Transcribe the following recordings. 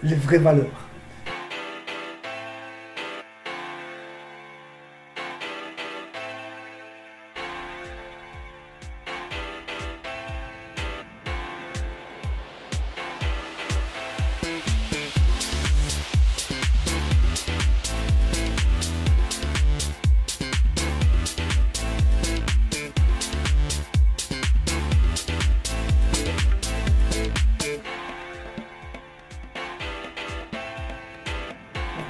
les vraies valeurs.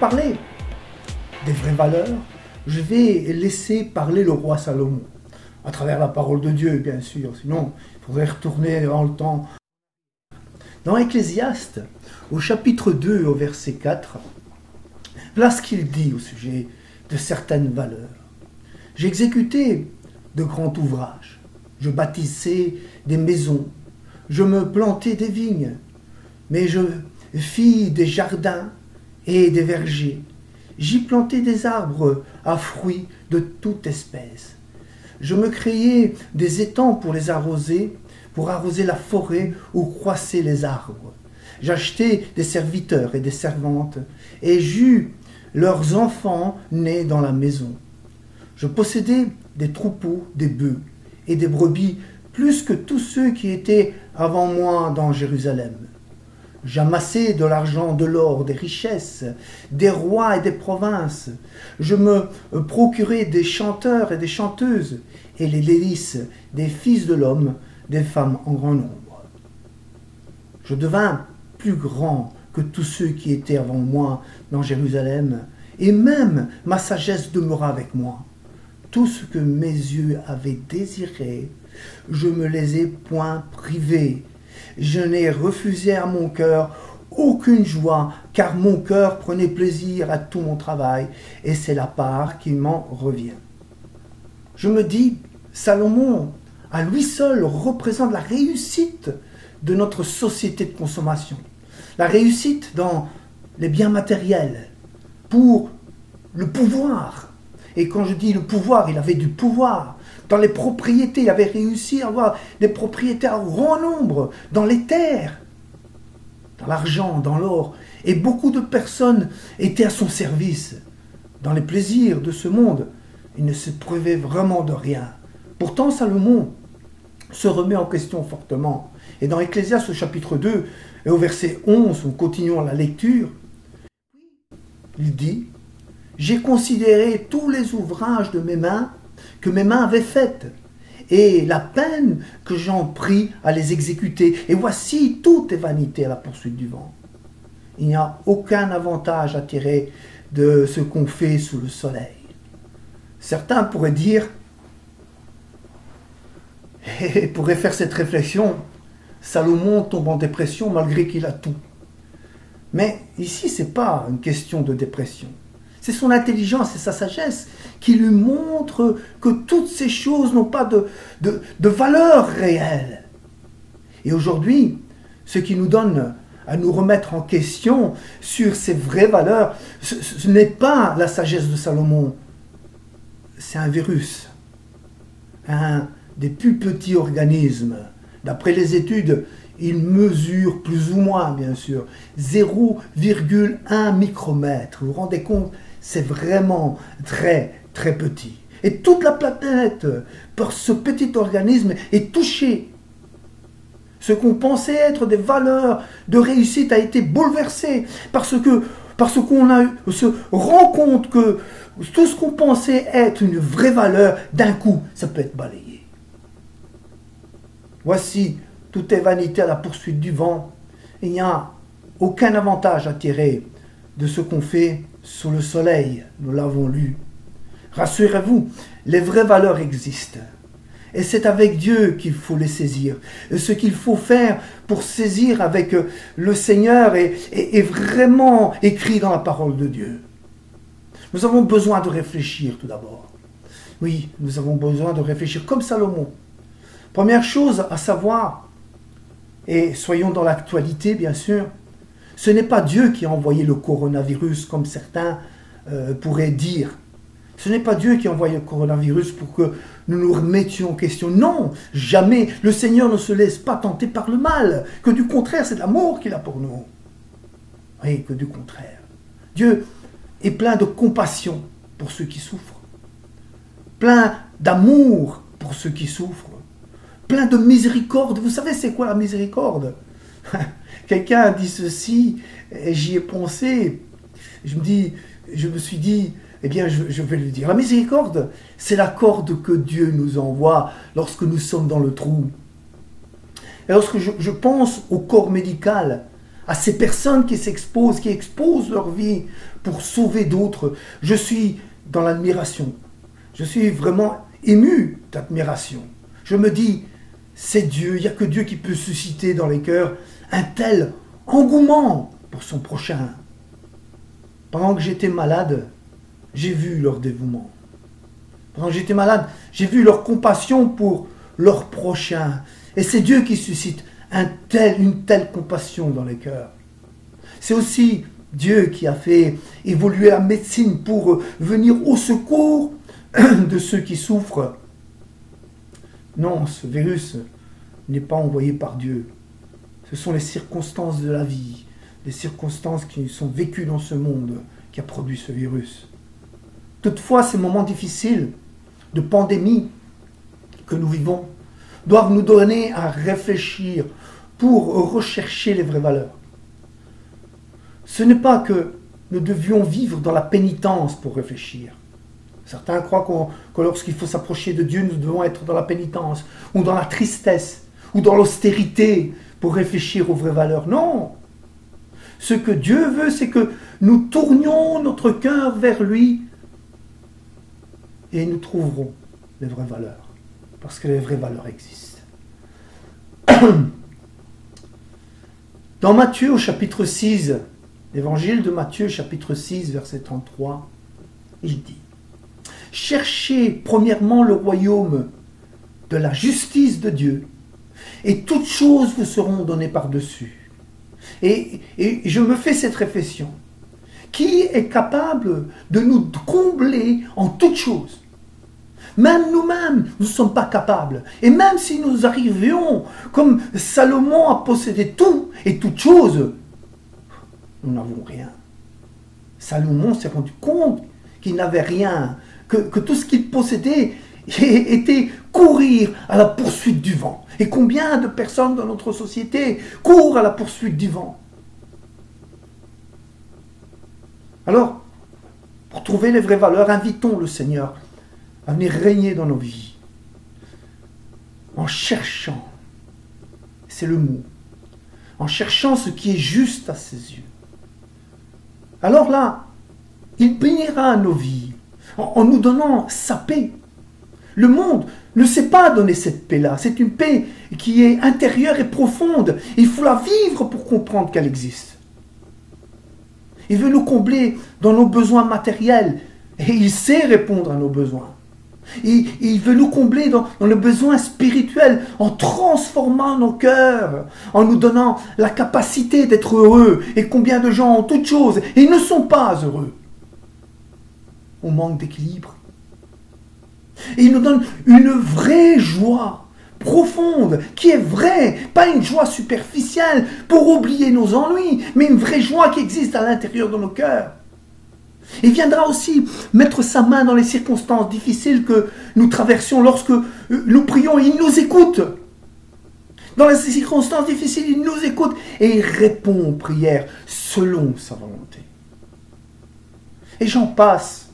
Parler des vraies valeurs, je vais laisser parler le roi Salomon, à travers la parole de Dieu, bien sûr, sinon il faudrait retourner dans le temps. Dans Ecclésiaste, au chapitre 2, au verset 4, voilà ce qu'il dit au sujet de certaines valeurs. J'exécutais de grands ouvrages, je bâtissais des maisons, je me plantais des vignes, mais je fis des jardins et des vergers. J'y plantai des arbres à fruits de toute espèce. Je me créai des étangs pour les arroser, pour arroser la forêt où croissaient les arbres. J'achetai des serviteurs et des servantes, et j'eus leurs enfants nés dans la maison. Je possédais des troupeaux, des bœufs et des brebis, plus que tous ceux qui étaient avant moi dans Jérusalem. J'amassai de l'argent, de l'or, des richesses, des rois et des provinces. Je me procurai des chanteurs et des chanteuses, et les délices des fils de l'homme, des femmes en grand nombre. Je devins plus grand que tous ceux qui étaient avant moi dans Jérusalem, et même ma sagesse demeura avec moi. Tout ce que mes yeux avaient désiré, je me les ai point privés. Je n'ai refusé à mon cœur aucune joie, car mon cœur prenait plaisir à tout mon travail, et c'est la part qui m'en revient. Je me dis, Salomon, à lui seul, représente la réussite de notre société de consommation. La réussite dans les biens matériels, pour le pouvoir. Et quand je dis le pouvoir, il avait du pouvoir. Dans les propriétés, il avait réussi à avoir des propriétés en grand nombre, dans les terres, dans l'argent, dans l'or. Et beaucoup de personnes étaient à son service. Dans les plaisirs de ce monde, il ne se privait vraiment de rien. Pourtant, Salomon se remet en question fortement. Et dans Ecclésiaste au chapitre 2, et au verset 11, en continuant la lecture, il dit « J'ai considéré tous les ouvrages de mes mains, que mes mains avaient faites, et la peine que j'en pris à les exécuter. Et voici, tout est vanité à la poursuite du vent. Il n'y a aucun avantage à tirer de ce qu'on fait sous le soleil. » Certains pourraient dire, et pourraient faire cette réflexion, Salomon tombe en dépression malgré qu'il a tout. Mais ici, ce n'est pas une question de dépression. C'est son intelligence et sa sagesse qui lui montrent que toutes ces choses n'ont pas de valeur réelle. Et aujourd'hui, ce qui nous donne à nous remettre en question sur ces vraies valeurs, ce n'est pas la sagesse de Salomon, c'est un virus, un des plus petits organismes. D'après les études, il mesure plus ou moins, bien sûr, 0,1 micromètre. Vous vous rendez compte? C'est vraiment très, très petit. Et toute la planète, par ce petit organisme, est touchée. Ce qu'on pensait être des valeurs de réussite a été bouleversé parce qu'on se rend compte que tout ce qu'on pensait être une vraie valeur, d'un coup, ça peut être balayé. Voici, tout est vanité à la poursuite du vent. Il n'y a aucun avantage à tirer de ce qu'on fait sous le soleil. Nous l'avons lu. Rassurez-vous, les vraies valeurs existent. Et c'est avec Dieu qu'il faut les saisir. Et ce qu'il faut faire pour saisir avec le Seigneur est vraiment écrit dans la parole de Dieu. Nous avons besoin de réfléchir tout d'abord. Oui, nous avons besoin de réfléchir comme Salomon. Première chose à savoir, et soyons dans l'actualité bien sûr, ce n'est pas Dieu qui a envoyé le coronavirus comme certains pourraient dire. Ce n'est pas Dieu qui a envoyé le coronavirus pour que nous nous remettions en question. Non, jamais. Le Seigneur ne se laisse pas tenter par le mal. Que du contraire, c'est de l'amour qu'il a pour nous. Oui, que du contraire. Dieu est plein de compassion pour ceux qui souffrent, plein d'amour pour ceux qui souffrent, plein de miséricorde. Vous savez c'est quoi la miséricorde? Quelqu'un a dit ceci, et j'y ai pensé, je me suis dit, eh bien je vais lui dire. La miséricorde, c'est la corde que Dieu nous envoie lorsque nous sommes dans le trou. Et lorsque je pense au corps médical, à ces personnes qui s'exposent, qui exposent leur vie pour sauver d'autres, je suis dans l'admiration. Je suis vraiment ému d'admiration. Je me dis, c'est Dieu, il n'y a que Dieu qui peut susciter dans les cœurs un tel engouement pour son prochain. Pendant que j'étais malade, j'ai vu leur dévouement. Pendant que j'étais malade, j'ai vu leur compassion pour leur prochain. Et c'est Dieu qui suscite une telle compassion dans les cœurs. C'est aussi Dieu qui a fait évoluer la médecine pour venir au secours de ceux qui souffrent. Non, ce virus n'est pas envoyé par Dieu. Ce sont les circonstances de la vie, les circonstances qui sont vécues dans ce monde qui a produit ce virus. Toutefois, ces moments difficiles de pandémie que nous vivons doivent nous donner à réfléchir pour rechercher les vraies valeurs. Ce n'est pas que nous devions vivre dans la pénitence pour réfléchir. Certains croient que lorsqu'il faut s'approcher de Dieu, nous devons être dans la pénitence, ou dans la tristesse, ou dans l'austérité pour réfléchir aux vraies valeurs. Non! Ce que Dieu veut, c'est que nous tournions notre cœur vers lui et nous trouverons les vraies valeurs. Parce que les vraies valeurs existent. Dans Matthieu au chapitre 6, l'évangile de Matthieu chapitre 6, verset 33, il dit: cherchez premièrement le royaume de la justice de Dieu, et toutes choses vous seront données par-dessus. Et je me fais cette réflexion. Qui est capable de nous combler en toutes choses? Même nous-mêmes, nous ne sommes pas capables. Et même si nous arrivions, comme Salomon a possédé tout et toutes choses, nous n'avons rien. Salomon s'est rendu compte qu'il n'avait rien, que tout ce qu'il possédait était courir à la poursuite du vent. Et combien de personnes dans notre société courent à la poursuite du vent? Alors, pour trouver les vraies valeurs, invitons le Seigneur à venir régner dans nos vies. En cherchant, c'est le mot, en cherchant ce qui est juste à ses yeux. Alors là, il bénira nos vies en nous donnant sa paix. Le monde ne sait pas donner cette paix-là. C'est une paix qui est intérieure et profonde. Il faut la vivre pour comprendre qu'elle existe. Il veut nous combler dans nos besoins matériels et il sait répondre à nos besoins. Il veut nous combler dans le besoin spirituel en transformant nos cœurs, en nous donnant la capacité d'être heureux. Et combien de gens ont toutes choses et ils ne sont pas heureux. On manque d'équilibre. Et il nous donne une vraie joie profonde, qui est vraie, pas une joie superficielle pour oublier nos ennuis, mais une vraie joie qui existe à l'intérieur de nos cœurs. Il viendra aussi mettre sa main dans les circonstances difficiles que nous traversions lorsque nous prions. Il nous écoute. Dans les circonstances difficiles, il nous écoute et il répond aux prières selon sa volonté. Et j'en passe.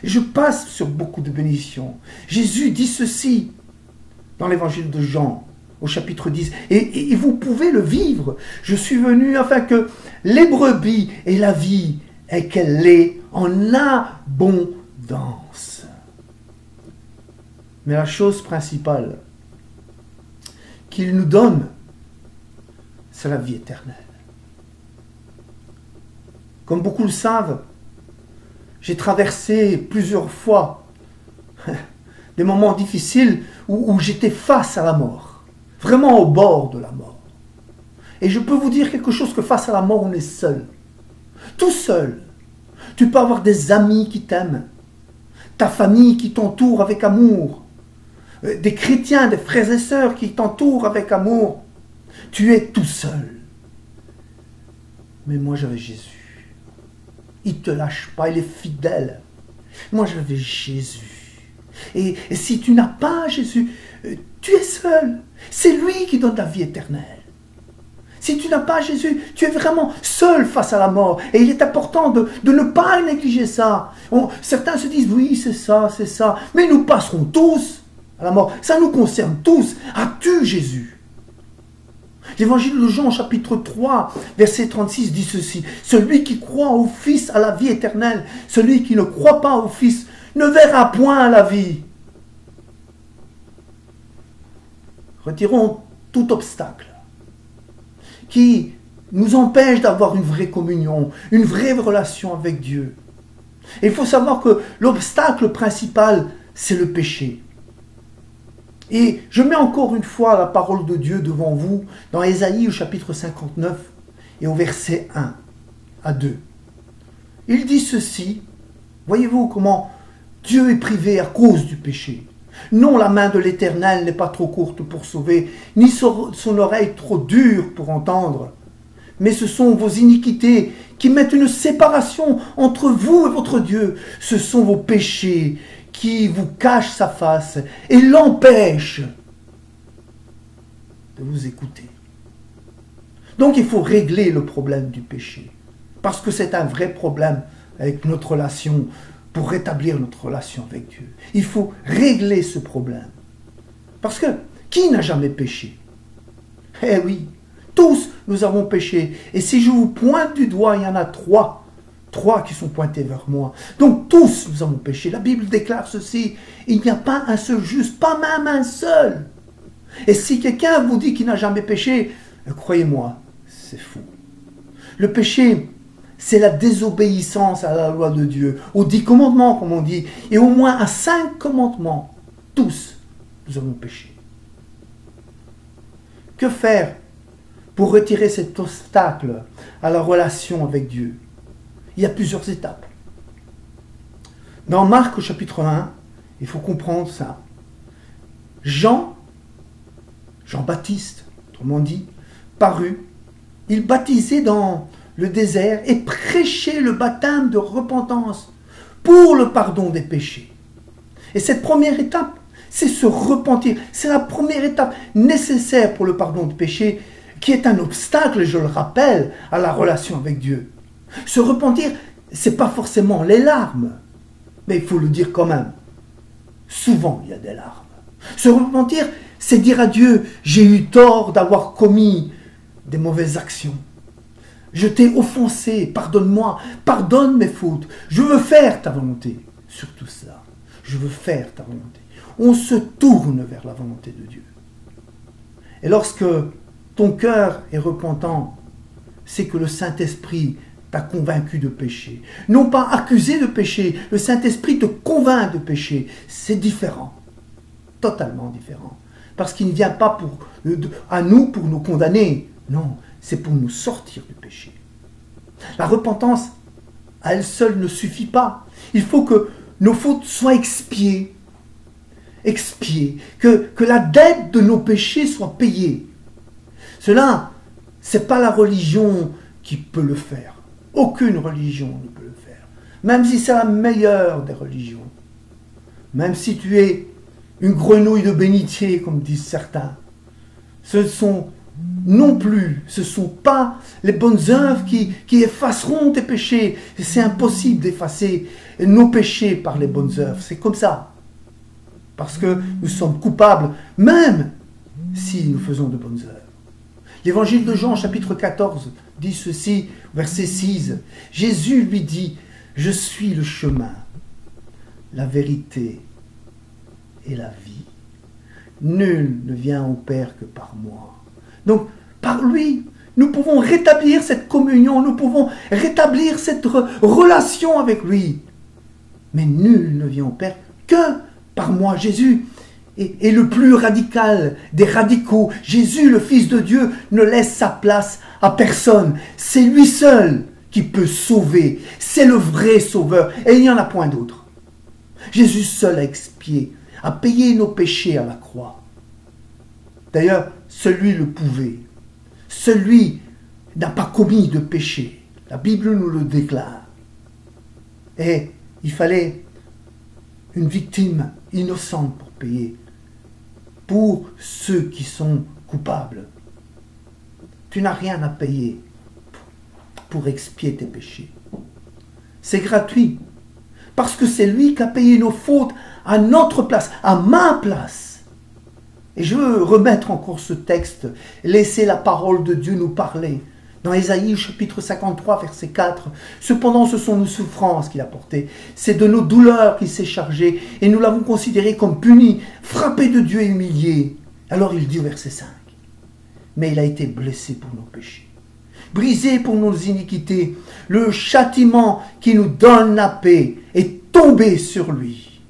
Je passe sur beaucoup de bénédictions. Jésus dit ceci dans l'évangile de Jean, au chapitre 10. Et vous pouvez le vivre. Je suis venu afin que les brebis aient la vie et qu'elle l'ait en abondance. Mais la chose principale qu'il nous donne, c'est la vie éternelle. Comme beaucoup le savent, j'ai traversé plusieurs fois des moments difficiles où j'étais face à la mort, vraiment au bord de la mort. Et je peux vous dire quelque chose, que face à la mort, on est seul. Tout seul. Tu peux avoir des amis qui t'aiment, ta famille qui t'entoure avec amour, des chrétiens, des frères et sœurs qui t'entourent avec amour. Tu es tout seul. Mais moi j'avais Jésus. Il ne te lâche pas, il est fidèle. Moi j'avais Jésus. Et si tu n'as pas Jésus, tu es seul. C'est lui qui donne la vie éternelle. Si tu n'as pas Jésus, tu es vraiment seul face à la mort. Et il est important de ne pas négliger ça. Certains se disent, oui, c'est ça. Mais nous passerons tous à la mort. Ça nous concerne tous. As-tu Jésus? L'évangile de Jean, chapitre 3, verset 36, dit ceci. Celui qui croit au Fils a la vie éternelle. Celui qui ne croit pas au Fils ne verra point la vie. Retirons tout obstacle qui nous empêche d'avoir une vraie communion, une vraie relation avec Dieu. Et il faut savoir que l'obstacle principal, c'est le péché. Et je mets encore une fois la parole de Dieu devant vous dans Ésaïe au chapitre 59 et au verset 1 à 2. Il dit ceci, voyez-vous comment Dieu est privé à cause du péché. Non, la main de l'Éternel n'est pas trop courte pour sauver, ni son oreille trop dure pour entendre. Mais ce sont vos iniquités qui mettent une séparation entre vous et votre Dieu. Ce sont vos péchés qui vous cachent sa face et l'empêchent de vous écouter. Donc il faut régler le problème du péché. Parce que c'est un vrai problème avec notre relation, pour rétablir notre relation avec Dieu. Il faut régler ce problème. Parce que, qui n'a jamais péché? Eh oui, tous nous avons péché. Et si je vous pointe du doigt, il y en a trois qui sont pointés vers moi. Donc tous nous avons péché. La Bible déclare ceci, il n'y a pas un seul juste, pas même un seul. Et si quelqu'un vous dit qu'il n'a jamais péché, croyez-moi, c'est faux. Le péché, c'est la désobéissance à la loi de Dieu, aux 10 commandements, comme on dit, et au moins à 5 commandements. Tous, nous avons péché. Que faire pour retirer cet obstacle à la relation avec Dieu? Il y a plusieurs étapes. Dans Marc au chapitre 1, il faut comprendre ça. Jean-Baptiste, autrement dit, parut, il baptisait dans le désert et prêchait le baptême de repentance pour le pardon des péchés. Et cette première étape, c'est se repentir. C'est la première étape nécessaire pour le pardon des péchés, qui est un obstacle, je le rappelle, à la relation avec Dieu. Se repentir, ce n'est pas forcément les larmes, mais il faut le dire quand même. Souvent, il y a des larmes. Se repentir, c'est dire à Dieu, j'ai eu tort d'avoir commis des mauvaises actions. Je t'ai offensé, pardonne-moi, pardonne mes fautes. Je veux faire ta volonté. Surtout ça, je veux faire ta volonté. On se tourne vers la volonté de Dieu. Et lorsque ton cœur est repentant, c'est que le Saint-Esprit t'a convaincu de péché. Non pas accusé de péché, le Saint-Esprit te convainc de péché. C'est différent, totalement différent. Parce qu'il ne vient pas à nous pour nous condamner. Non, c'est pour nous sortir du péché. La repentance, à elle seule, ne suffit pas. Il faut que nos fautes soient expiées. Que la dette de nos péchés soit payée. Cela, ce n'est pas la religion qui peut le faire. Aucune religion ne peut le faire. Même si c'est la meilleure des religions. Même si tu es une grenouille de bénitier, comme disent certains. Ce ne sont pas les bonnes œuvres qui effaceront tes péchés. C'est impossible d'effacer nos péchés par les bonnes œuvres. C'est comme ça. Parce que nous sommes coupables, même si nous faisons de bonnes œuvres. L'évangile de Jean, chapitre 14, dit ceci, verset 6. Jésus lui dit, je suis le chemin, la vérité et la vie. Nul ne vient au Père que par moi. Donc, par lui, nous pouvons rétablir cette communion, nous pouvons rétablir cette relation avec lui. Mais nul ne vient au Père que par moi. Jésus est le plus radical des radicaux. Jésus, le Fils de Dieu, ne laisse sa place à personne. C'est lui seul qui peut sauver. C'est le vrai sauveur. Et il n'y en a point d'autre. Jésus seul a expié, a payé nos péchés à la croix. D'ailleurs, celui le pouvait. Celui n'a pas commis de péché. La Bible nous le déclare. Et il fallait une victime innocente pour payer. Pour ceux qui sont coupables. Tu n'as rien à payer pour expier tes péchés. C'est gratuit. Parce que c'est lui qui a payé nos fautes à notre place, à ma place. Et je veux remettre encore ce texte, laisser la parole de Dieu nous parler. Dans Ésaïe chapitre 53, verset 4, « Cependant ce sont nos souffrances qu'il a portées, c'est de nos douleurs qu'il s'est chargé, et nous l'avons considéré comme puni, frappé de Dieu et humilié. » Alors il dit au verset 5, « Mais il a été blessé pour nos péchés, brisé pour nos iniquités, le châtiment qui nous donne la paix est tombé sur lui.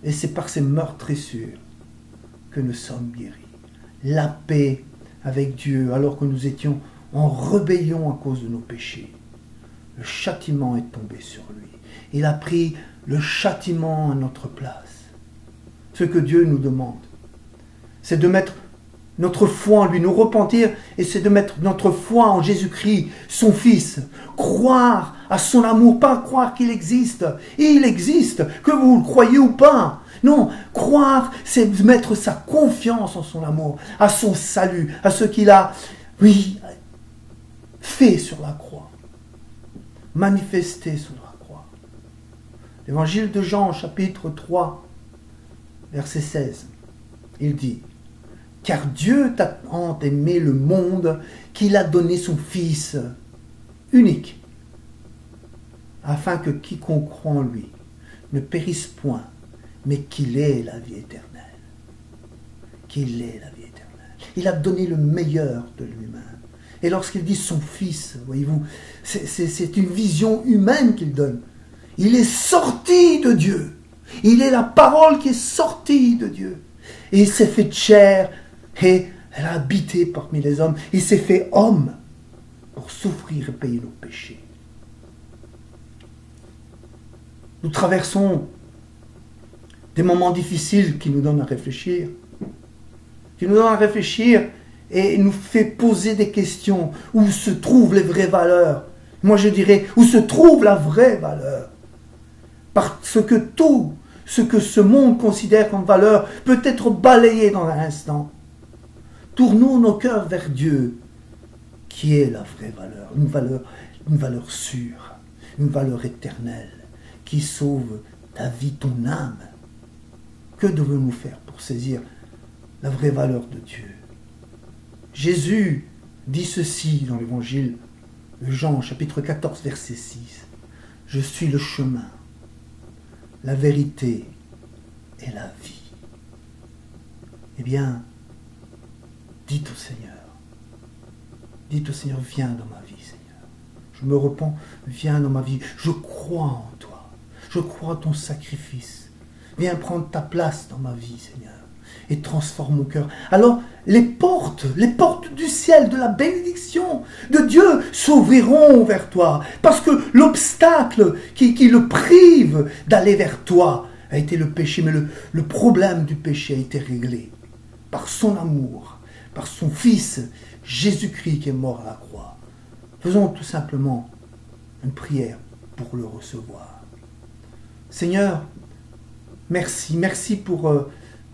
Et c'est par ses meurtrissures que nous sommes guéris. » La paix avec Dieu alors que nous étions en rébellion à cause de nos péchés. Le châtiment est tombé sur lui. Il a pris le châtiment à notre place. Ce que Dieu nous demande, c'est de mettre notre foi en lui, nous repentir, et c'est de mettre notre foi en Jésus-Christ, son Fils. Croire à son amour, pas croire qu'il existe. Il existe, que vous le croyez ou pas. Non, croire, c'est mettre sa confiance en son amour, à son salut, à ce qu'il a, oui, fait sur la croix, manifesté sur la croix. L'évangile de Jean, chapitre 3, verset 16, il dit, « Car Dieu a tant aimé le monde qu'il a donné son Fils unique, afin que quiconque croit en lui ne périsse point, mais qu'il ait la vie éternelle. » Qu'il ait la vie éternelle. Il a donné le meilleur de lui-même. Et lorsqu'il dit son Fils, voyez-vous, c'est une vision humaine qu'il donne. Il est sorti de Dieu. Il est la parole qui est sortie de Dieu. Et il s'est fait chair et elle a habité parmi les hommes. Il s'est fait homme pour souffrir et payer nos péchés. Nous traversons des moments difficiles qui nous donnent à réfléchir. Et nous fait poser des questions. Où se trouvent les vraies valeurs? Moi je dirais, où se trouve la vraie valeur? Parce que tout ce que ce monde considère comme valeur peut être balayé dans un instant. Tournons nos cœurs vers Dieu, qui est la vraie valeur. Une valeur sûre, une valeur éternelle, qui sauve ta vie, ton âme. Que devons-nous faire pour saisir la vraie valeur de Dieu? Jésus dit ceci dans l'évangile de Jean, chapitre 14, verset 6. « Je suis le chemin, la vérité et la vie. » Eh bien, dites au Seigneur, viens dans ma vie, Seigneur. Je me repens, viens dans ma vie. Je crois en toi. Je crois en ton sacrifice. Viens prendre ta place dans ma vie, Seigneur, et transforme mon cœur. Alors, les portes du ciel, de la bénédiction de Dieu s'ouvriront vers toi. Parce que l'obstacle qui le prive d'aller vers toi a été le péché. Mais le problème du péché a été réglé par son amour, par son Fils, Jésus-Christ, qui est mort à la croix. Faisons tout simplement une prière pour le recevoir. Seigneur, merci pour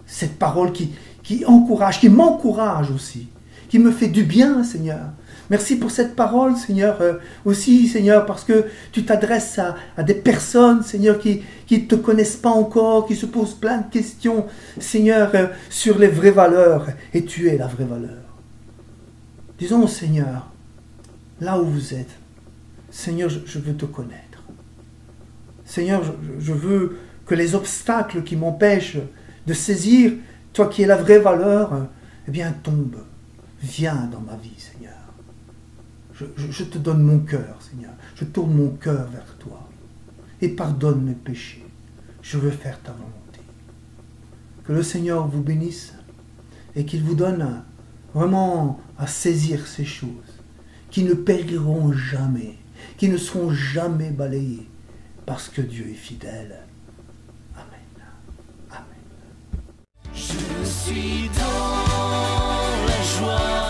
cette parole qui encourage, qui m'encourage aussi, qui me fait du bien, Seigneur. Merci pour cette parole, Seigneur, aussi, Seigneur, parce que tu t'adresses à des personnes, Seigneur, qui ne te connaissent pas encore, qui se posent plein de questions, Seigneur, sur les vraies valeurs, et tu es la vraie valeur. Disons, Seigneur, là où vous êtes, Seigneur, je veux te connaître. Seigneur, je veux que les obstacles qui m'empêchent de saisir, toi qui es la vraie valeur, eh bien, tombe. Viens dans ma vie, Seigneur. Je te donne mon cœur, Seigneur. Je tourne mon cœur vers toi. Et pardonne mes péchés. Je veux faire ta volonté. Que le Seigneur vous bénisse et qu'il vous donne vraiment à saisir ces choses qui ne périront jamais, qui ne seront jamais balayées, parce que Dieu est fidèle. Amen. Amen. Je suis dans la joie.